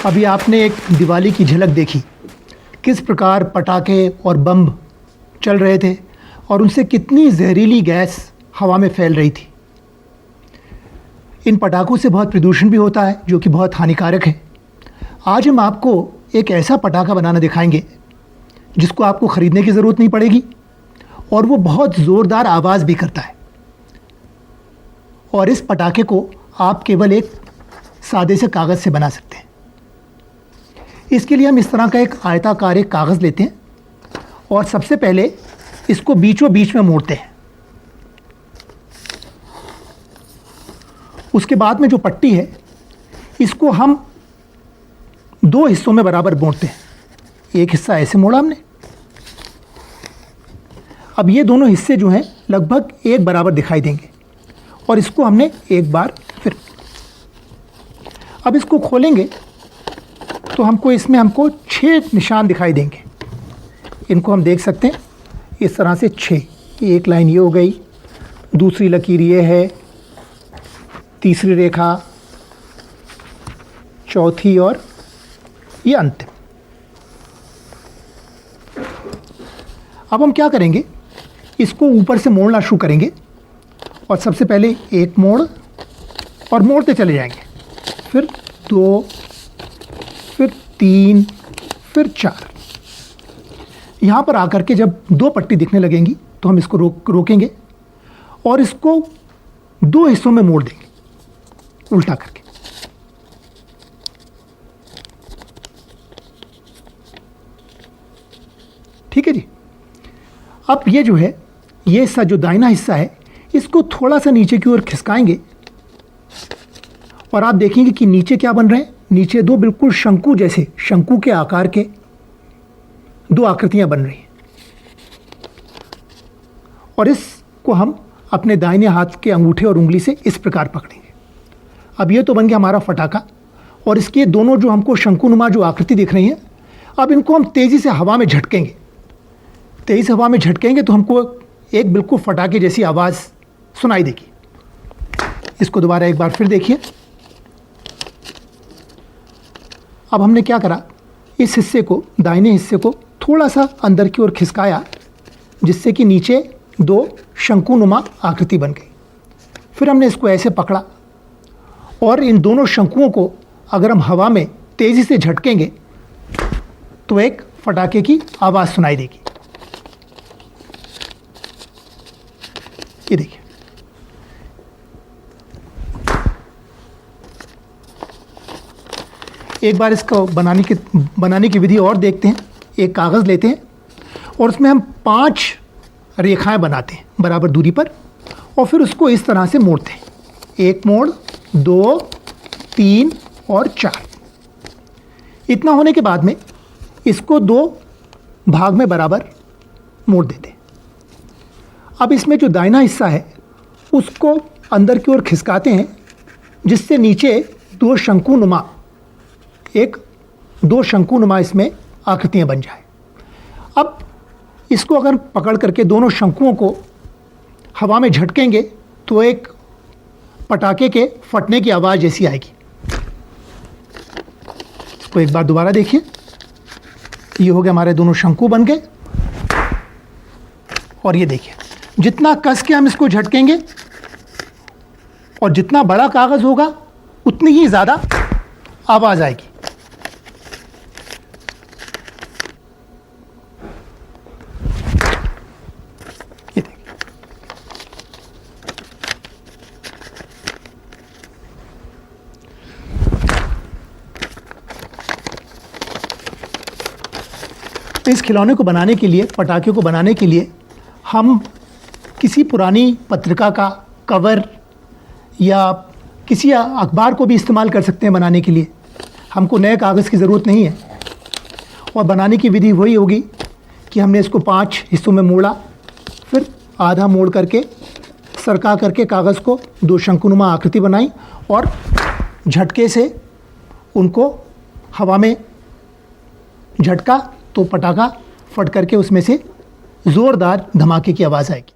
अभी आपने एक दिवाली की झलक देखी, किस प्रकार पटाखे और बम चल रहे थे और उनसे कितनी जहरीली गैस हवा में फैल रही थी। इन पटाखों से बहुत प्रदूषण भी होता है जो कि बहुत हानिकारक है। आज हम आपको एक ऐसा पटाखा बनाना दिखाएंगे जिसको आपको ख़रीदने की ज़रूरत नहीं पड़ेगी और वो बहुत ज़ोरदार आवाज़ भी करता है। और इस पटाखे को आप केवल एक सादे से कागज़ से बना सकते हैं। इसके लिए हम इस तरह का एक आयताकार एक कागज़ लेते हैं और सबसे पहले इसको बीचों बीच में मोड़ते हैं। उसके बाद में जो पट्टी है इसको हम दो हिस्सों में बराबर मोड़ते हैं। एक हिस्सा ऐसे मोड़ा हमने। अब ये दोनों हिस्से जो हैं लगभग एक बराबर दिखाई देंगे और इसको हमने एक बार फिर, अब इसको खोलेंगे तो इसमें हमको 6 निशान दिखाई देंगे। इनको हम देख सकते हैं इस तरह से 6। एक लाइन ये हो गई, दूसरी लकीर ये है, तीसरी रेखा, चौथी और ये अंतिम। अब हम क्या करेंगे, इसको ऊपर से मोड़ना शुरू करेंगे और सबसे पहले एक मोड़ और मोड़ते चले जाएंगे, फिर 2, फिर 3, फिर 4। यहाँ पर आकर के जब 2 पट्टी दिखने लगेंगी तो हम इसको रोकेंगे और इसको 2 हिस्सों में मोड़ देंगे उल्टा करके। ठीक है जी। अब ये जो है, ये हिस्सा जो दाहिना हिस्सा है इसको थोड़ा सा नीचे की ओर खिसकाएंगे और आप देखेंगे कि नीचे क्या बन रहे हैं। नीचे 2 बिल्कुल शंकु जैसे, शंकु के आकार के 2 आकृतियां बन रही हैं और इसको हम अपने दाहिने हाथ के अंगूठे और उंगली से इस प्रकार पकड़ेंगे। अब ये तो बन गया हमारा फटाका और इसके दोनों जो हमको शंकुनुमा जो आकृति दिख रही हैं, अब इनको हम तेज़ी से हवा में झटकेंगे। तेज़ हवा में झटकेंगे तो हमको एक बिल्कुल फटाके जैसी आवाज़ सुनाई देगी। इसको दोबारा एक बार फिर देखिए। अब हमने क्या करा, इस हिस्से को, दाहिने हिस्से को थोड़ा सा अंदर की ओर खिसकाया जिससे कि नीचे 2 शंकुनुमा आकृति बन गई। फिर हमने इसको ऐसे पकड़ा और इन दोनों शंकुओं को अगर हम हवा में तेज़ी से झटकेंगे तो एक फटाके की आवाज़ सुनाई देगी। ये देखिए, एक बार इसको बनाने की विधि और देखते हैं। एक कागज़ लेते हैं और उसमें हम 5 रेखाएं बनाते हैं बराबर दूरी पर और फिर उसको इस तरह से मोड़ते हैं। 1 मोड़, 2, 3 और 4। इतना होने के बाद में इसको 2 भाग में बराबर मोड़ देते हैं। अब इसमें जो दाहिना हिस्सा है उसको अंदर की ओर खिसकाते हैं जिससे नीचे 2 शंकुनुमा इसमें आकृतियां बन जाए। अब इसको अगर पकड़ करके दोनों शंकुओं को हवा में झटकेंगे तो एक पटाखे के फटने की आवाज़ जैसी आएगी। इसको एक बार दोबारा देखिए। ये हो गए हमारे दोनों शंकु बन गए और ये देखिए, जितना कस के हम इसको झटकेंगे और जितना बड़ा कागज़ होगा उतनी ही ज़्यादा आवाज़ आएगी। ये देखिए, इस खिलौने को बनाने के लिए, पटाखे को बनाने के लिए हम किसी पुरानी पत्रिका का कवर या किसी अखबार को भी इस्तेमाल कर सकते हैं बनाने के लिए। हमको नए कागज़ की ज़रूरत नहीं है। और बनाने की विधि वही होगी कि हमने इसको 5 हिस्सों में मोड़ा, फिर आधा मोड़ करके सरका करके कागज़ को 2 शंकुनुमा आकृति बनाई और झटके से उनको हवा में झटका तो पटाखा फट करके उसमें से ज़ोरदार धमाके की आवाज़ आएगी।